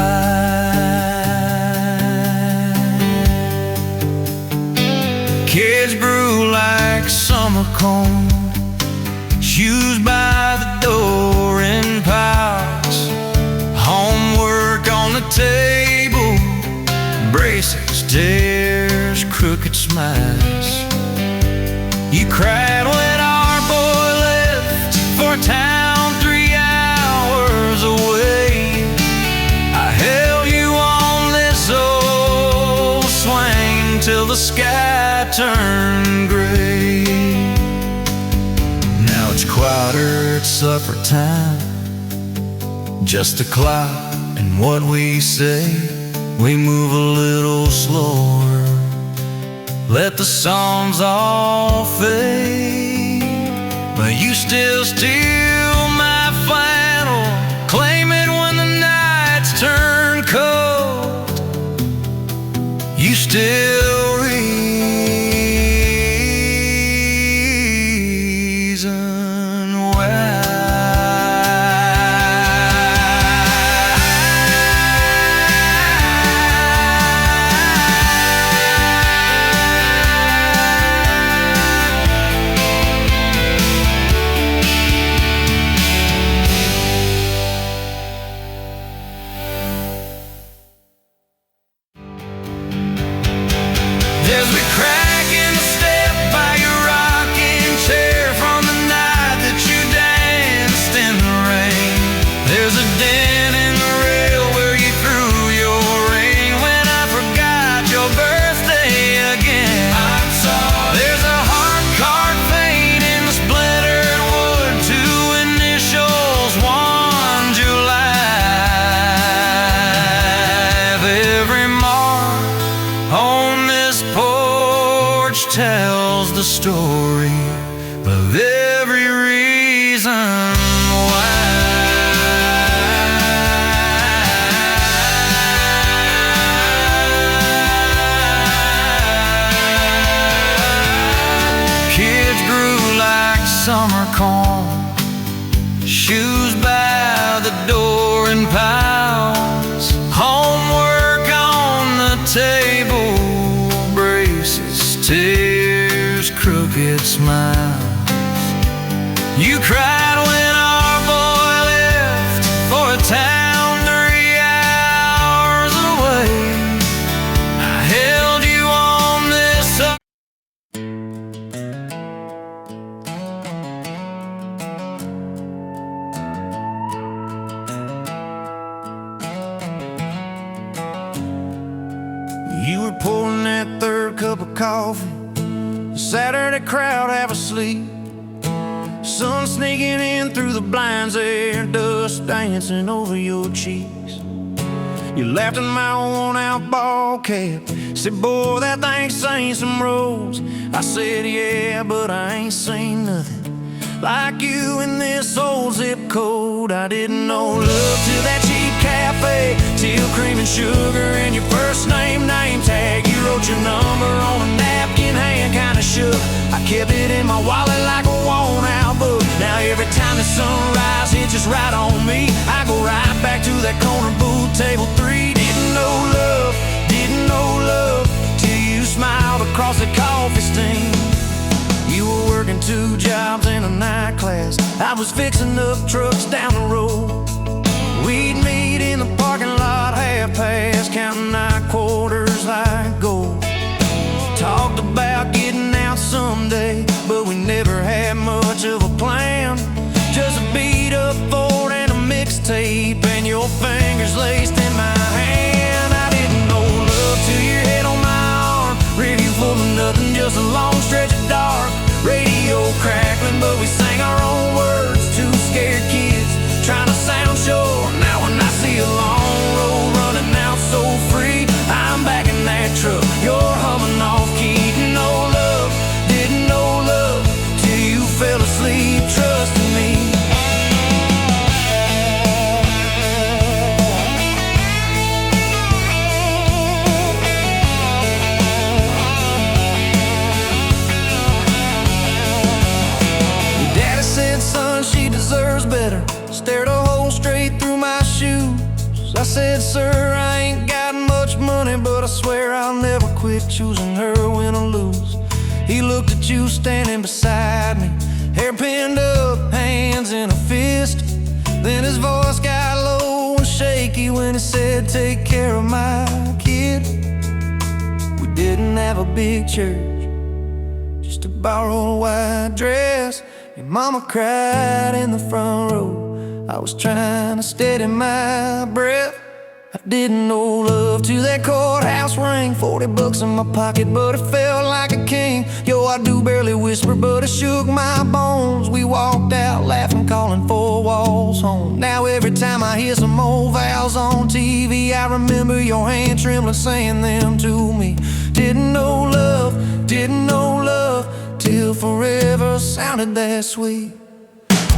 Kids brew like summer corn, shoes by the door in piles, homework on the table, braces, tears, crooked smiles. You cried when our boy left for town 3 hours away. I held you on this old swing till the sky turned gray. Now it's quieter at supper time, just the clock and what we say. We move a little slower, let the songs all fade, but you still steal my flannel, claim it when the nights turn cold. You still reason why. There's a crack in the step by your rocking chair from the night that you danced in the rain. There's a dent in the rail where you threw your ring when I forgot your birthday again. I'm sorry. There's a heart carved faint in the splintered wood, two initials, 1 July. Every mark on this porch tells the story of every reason why. Kids grew like summer corn, shoes by the door in piles, homework on the table, braces, tears, crooked smiles. You cried when our boy left for a town 3 hours away. I held you on this coffee. The Saturday crowd half asleep. Sun sneaking in through the blinds there, dust dancing over your cheeks. You laughed at my worn-out ball cap. Said, boy, that thing's seen some roads. I said, yeah, but I ain't seen nothing like you in this old zip code. I didn't know love till that cheap cafe, till cream and sugar and your first name tag. You wrote your number on a napkin, hand kinda shook. I kept it in my wallet like a worn-out book. Now every time the sunrise hits just right on me, I go right back to that corner booth, table 3. Didn't know love till you smiled across the coffee stain. You were working 2 jobs in a night class. I was fixing up trucks down the road. We'd meet in the parking lot half past, counting our quarters like gold. Talked about getting out someday, but we never had much of a plan. Just a beat up Ford and a mixtape, and your fingers laced in my hand. I didn't know love till your head on my arm. Review full of nothing, just a long stretch of dark. Radio crackling, but we sang our own words. 2 scared kids trying to sound sure. Now when I see a long road running out so free, I'm back in that truck, you're humming off key. Didn't know love till you fell asleep trusting me. Son, she deserves better. Stared a hole straight through my shoes. I said, sir, I ain't got much money, but I swear I'll never quit choosing her, win or lose. He looked at you standing beside me, hair pinned up, hands in a fist. Then his voice got low and shaky when he said, take care of my kid. We didn't have a big church, just a borrowed white dress. Your mama cried in the front row. I was trying to steady my breath. I didn't know love till that courthouse rang. 40 bucks in my pocket, but it felt like a king. Yo, I do barely whisper, but it shook my bones. We walked out laughing, calling 4 walls home. Now every time I hear some old vows on TV, I remember your hand trembling, saying them to me. Didn't know love till forever sounded that sweet.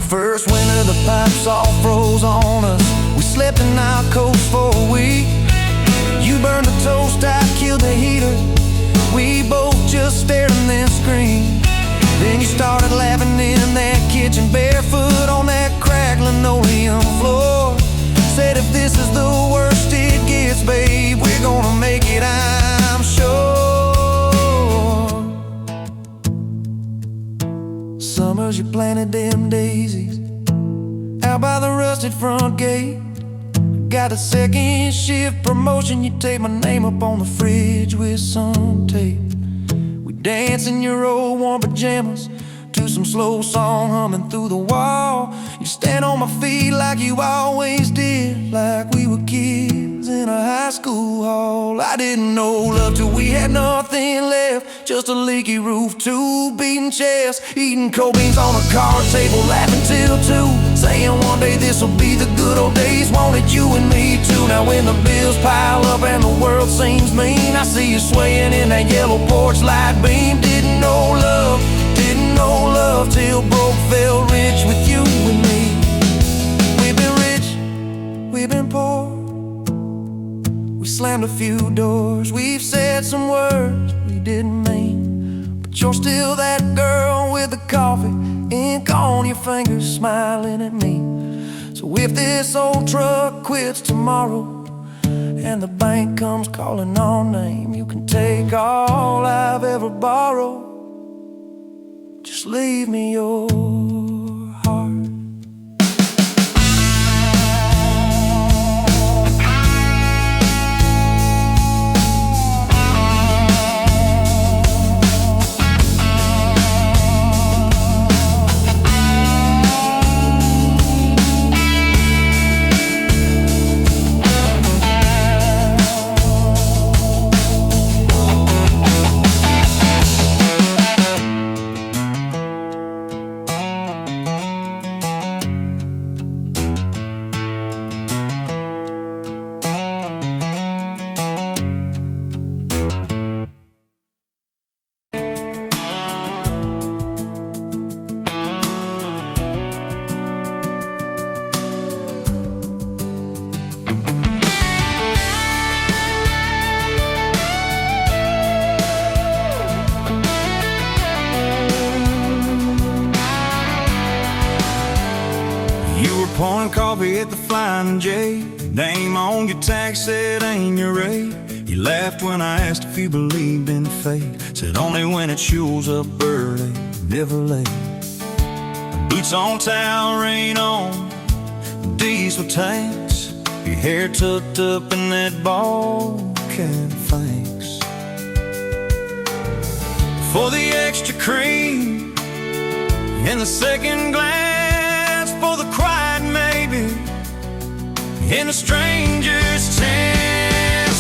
First winter the pipes all froze on us. We slept in our coats for a week. You burned the toast, I killed the heater. We both just stared and then screamed. Then you started laughing in that kitchen, barefoot on that cracked linoleum floor. Said if this is the worst it gets, babe, we're gonna make it, I'm sure. Summers you planted them daisies out by the rusted front gate. Got a second shift promotion, you tape my name up on the fridge with some tape. We dance in your old warm pajamas to some slow song humming through the wall. You stand on my feet like you always did, like we were kids in a high school hall. I didn't know love till we had nothing left, just a leaky roof, 2 beating chests, eating cold beans on a card table, laughing till 2, saying one day this'll be the good old days. Wanted you and me too. Now when the bills pile up and the world seems mean, I see you swaying in that yellow porch light beam. Didn't know love till broke fell rich with you and me. We've been rich, we've been poor, we slammed a few doors, we've said some words we didn't mean, but you're still that girl with the coffee, ink on your fingers, smiling at me. So if this old truck quits tomorrow and the bank comes calling our name, you can take all I've ever borrowed. Just leave me your heart. coffee at the Flying J. Name on your tag said ain't your rate. You laughed when I asked if you believed in fate. Said only when it shows up early, never late. Boots on towel, rain on, diesel tanks. Your hair tucked up in that ball cap, thanks for the extra cream and the second glass, for the quiet maybe in a stranger's tent.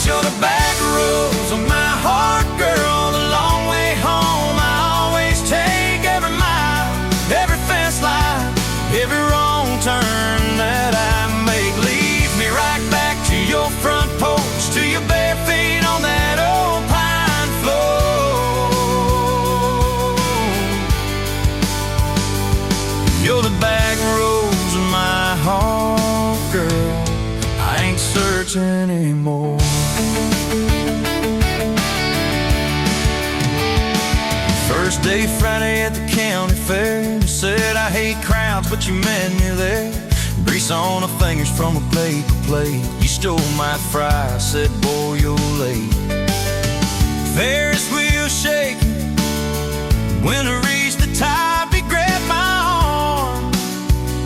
You're the back roads of my heart, girl, the long way home. I always take every mile, every fence line, every wrong turn that I make. Lead me right back to your front porch, to your bare feet on that old pine floor. You're the back roads of my heart, girl, I ain't searching anymore. First day Friday at the county fair. You said I hate crowds, but you met me there. Grease on the fingers from a paper plate. You stole my fry, said boy you're late. Ferris wheel shaking. When I reached the top, he grabbed my arm,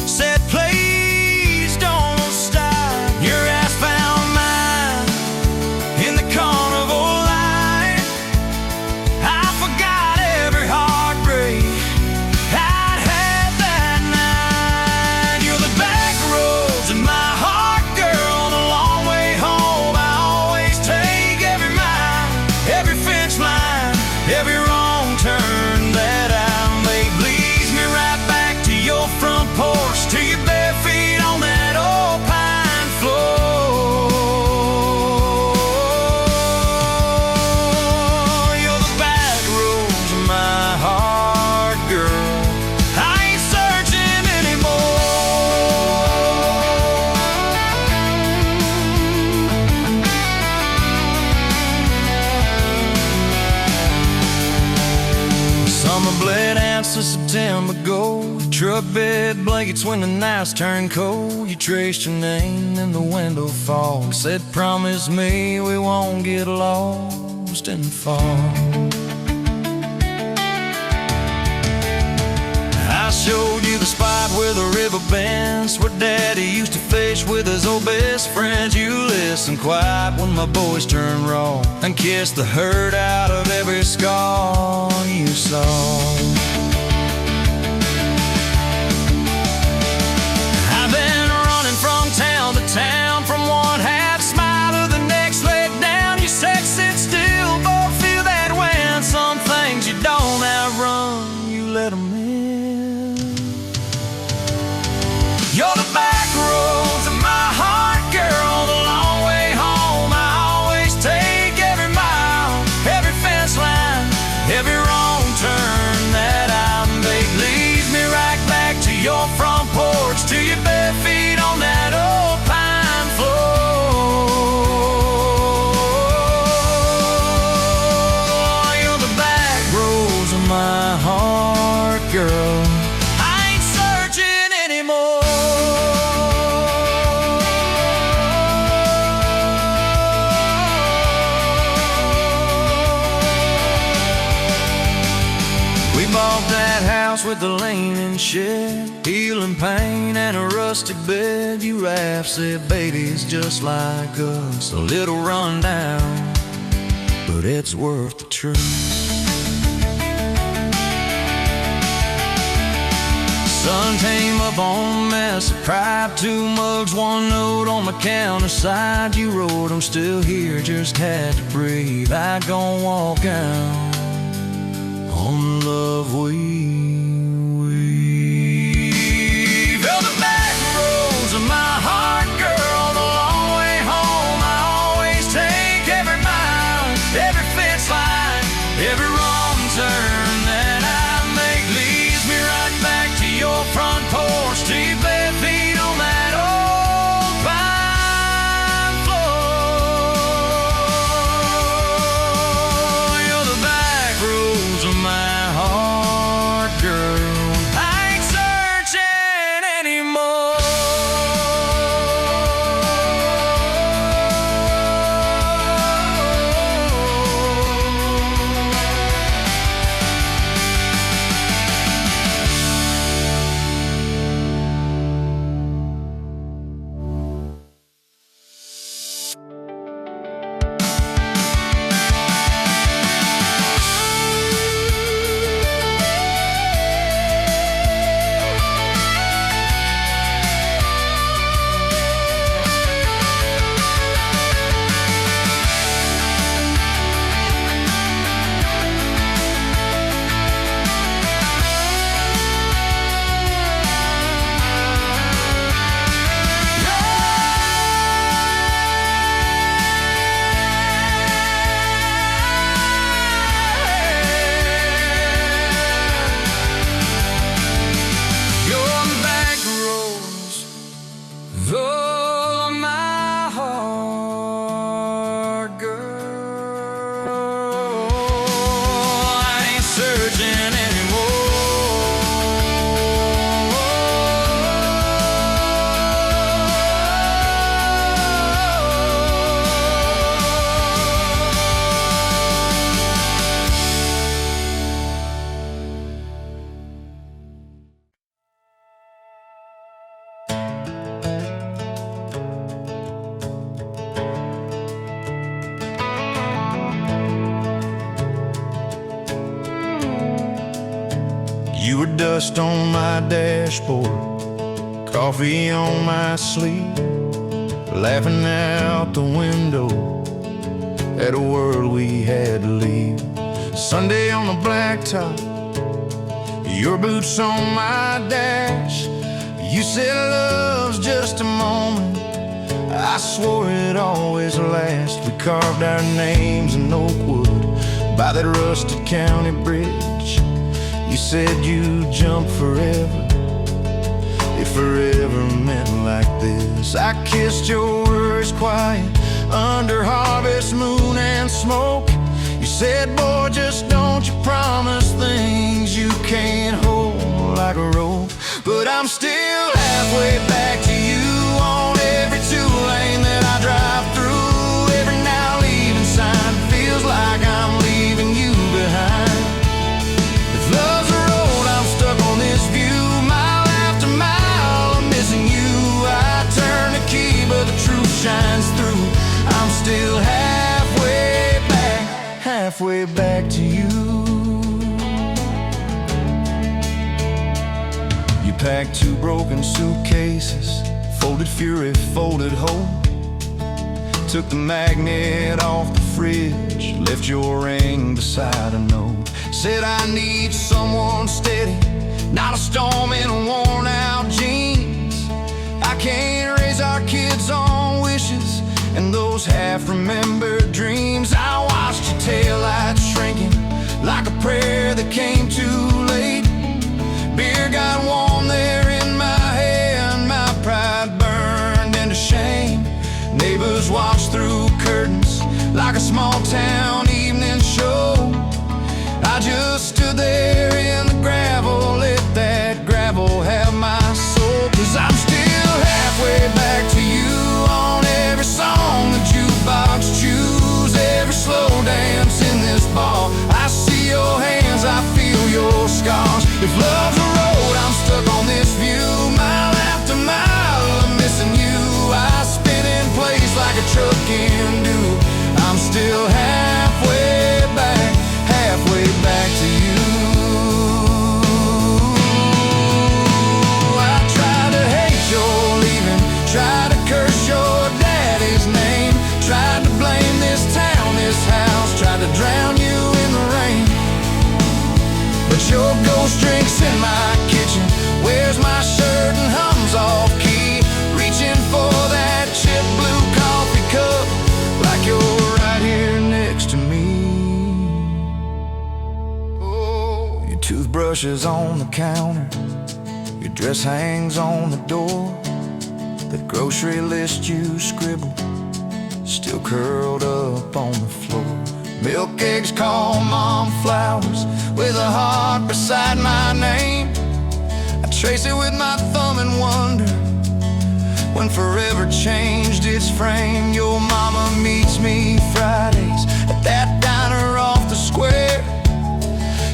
said please don't stop. Your ass found mine in the carnival line. I forgot every heartbreak I'd had that night. You're the back roads in my heart, girl, the long way home. I always take every mile, every fence line, every wrong turn that I make. Leads me right back to your front porch, to your bare feet on that old pine floor. You're the back roads of my heart, girl, I ain't searching anymore. Summer bled out to September gold. Truck bed blankets when the nights turn cold. You traced your name in the window fog, said promise me we won't get lost in the fall. I showed you the spot where the river bends, where Daddy used to fish with his old best friends. You listened quiet when my boys turned raw, and kissed the hurt out of every scar you saw. I've been running from town to town, from one half smile to the next leg down. You said sit still, boy, feel that wind. Some things you don't outrun, you let them in. You're the back roads of my heart, girl, the long way home. I always take every mile, every fence line, every wrong turn that I make. Leads me right back to your front porch, to your bare feet on that old pine floor. You're the back roads of my heart, girl, I ain't searching anymore. We bought that house with the leaning shed, healing pain and a rustic bed. You laughed, said baby's just like us, a little run down, but it's worth the trip. Sun came up on a mess of pipe, 2 mugs, 1 note on my counter side. You wrote, I'm still here, just had to breathe. I gon' walk out on the love we weave. You're the back roads of my heart, girl, the long way home. I always take every mile, every fence line, every wrong turn that I make. Leads me right back to your front porch, to your bare feet on that old pine floor. You're the back roads of my heart, girl, I ain't searching anymore. dancing anymore. You were dust on my dashboard, coffee on my sleeve, laughing out the window at a world we had to leave. Sunday on the blacktop, your boots on my dash. You said love's just a moment, I swore it'd always last. We carved our names in oak wood by that rusted county bridge. You said you'd jump forever, if forever meant like this. I kissed your words quiet under harvest moon and smoke. You said, boy, just don't you promise things you can't hold like a rope. But I'm still halfway back to you on every two-lane that I drive through. Every now leaving sign feels like I'm leaving you behind. If love's a road, I'm stuck on this view, mile after mile, I'm missing you. I turn the key, but the truth shines through. I'm still halfway back to you. You packed two broken suitcases, folded fury, folded hope. Took the magnet off the fridge, left your ring beside a note. Said I need someone steady, not a storm in worn out jeans. I can't raise our kids on wishes and those half-remembered dreams. I watched your taillights shrinking like a prayer that came too late. Beer got warm there in my hand, my pride burned into shame. Neighbors watched through curtains like a small-town evening show. I just stood there in the gravel, let that gravel have my soul. 'Cause I'm still halfway back to you on every song the jukebox choose, every slow dance in this bar. I see your hands, I feel your scars. If love's a road, I'm stuck on this view, mile after mile, I'm missing you. I spin in place like a truck can do. I'm still halfway back to you. I tried to hate your leaving, tried to curse your daddy's name, tried to blame this town, this house, tried to drown you in the rain. But your ghost drinks in my kitchen, wears my shirt and hums off key, reaching for that chip blue coffee cup like you're right here next to me. Oh, your toothbrush is on the counter, your dress hangs on the door. The grocery list you scribbled, still curled up on the floor. Milk, eggs, call mom flowers, with a heart beside my name. I trace it with my thumb and wonder when forever changed its frame. Your mama meets me Fridays at that diner off the square.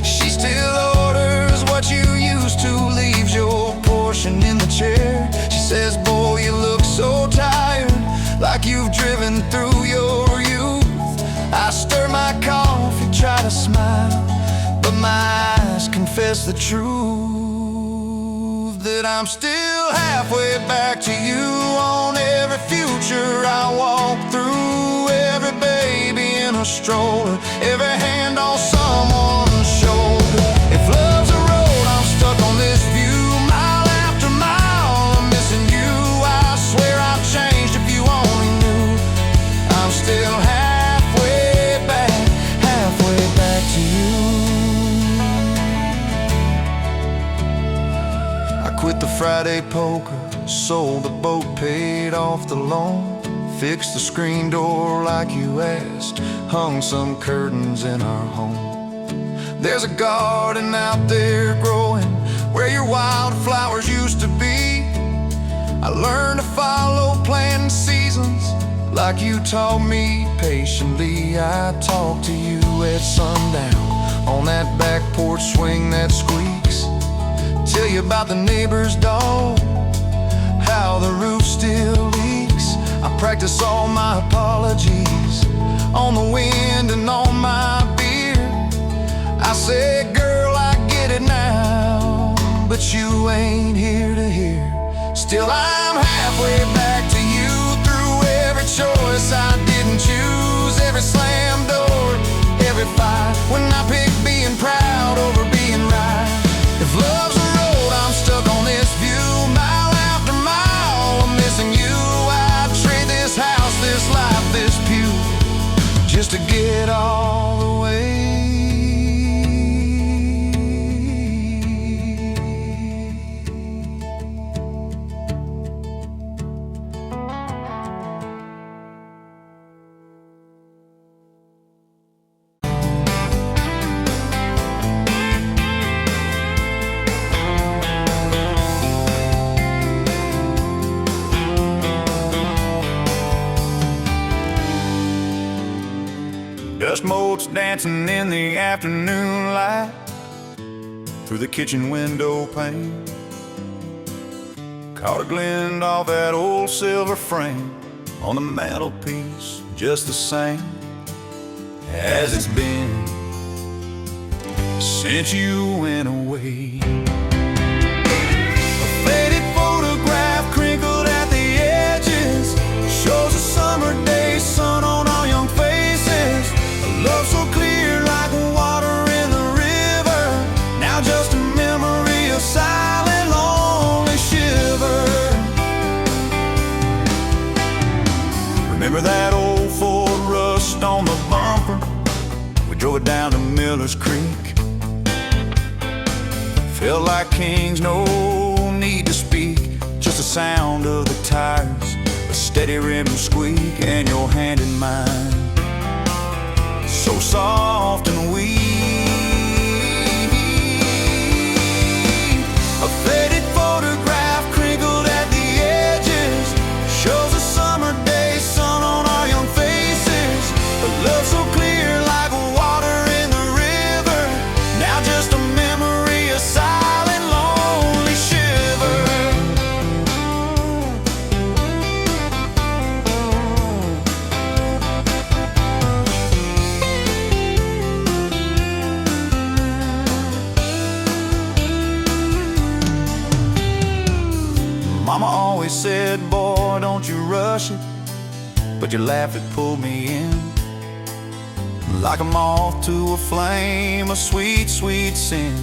She still orders what you used to, leaves your portion in the chair. She says, boy, you look so tired, like you've driven through your youth. I stir my coffee, try to smile, but my eyes confess the truth, that I'm still halfway back to you on every future I walk through, every baby in a stroller, every hand on someone's shoulder. If love's a road, I'm stuck on this view, mile after mile, I'm missing you. I swear I've changed if you only knew. I'm still halfway back to you. I quit the Friday poker, sold the boat, paid off the loan, fixed the screen door like you asked, hung some curtains in our home. There's a garden out there growing where your wildflowers used to be. I learned to follow planting seasons like you taught me patiently. I talk to you at sundown on that back porch swing that squeaks. Tell you about the neighbor's dog, how the roof still leaks. I practice all my apologies on the wind and on my beer. I said, girl, I get it now, but you ain't here to hear. Still, I'm halfway back to you through every choice I didn't choose, every slam door, every fight, when I pick being proud over being right. If love's a road, I'm stuck on this view, mile after mile, I'm missing you. I'd trade this house, this life, this pew, just to get all the way. Dust motes dancing in the afternoon light through the kitchen window pane. Caught a glint off that old silver frame on the mantelpiece, just the same as it's been since you went away. A faded photograph crinkled at the edges shows a summer day sun on our young faces. Love so clear like water in the river, now just a memory of silent, lonely shiver. Remember that old Ford rust on the bumper? We drove it down to Miller's Creek. Felt like kings, no need to speak, just the sound of the tires, a steady rim squeak, and your hand in mine, so soft and weak. A faded photograph crinkled at the edges shows a summer day sun on our young faces. A love so clear like water in the river, now just a memory, a silent, lonely shiver. Mama always said, boy, don't you rush it, but your laugh, it pulled me in like a moth to a flame, a sweet, sweet sin.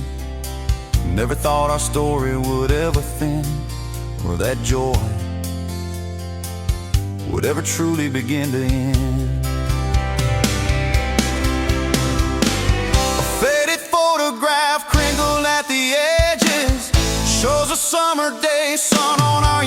Never thought our story would ever thin, or that joy would ever truly begin to end. A faded photograph crinkled at the edges shows a summer day sun on our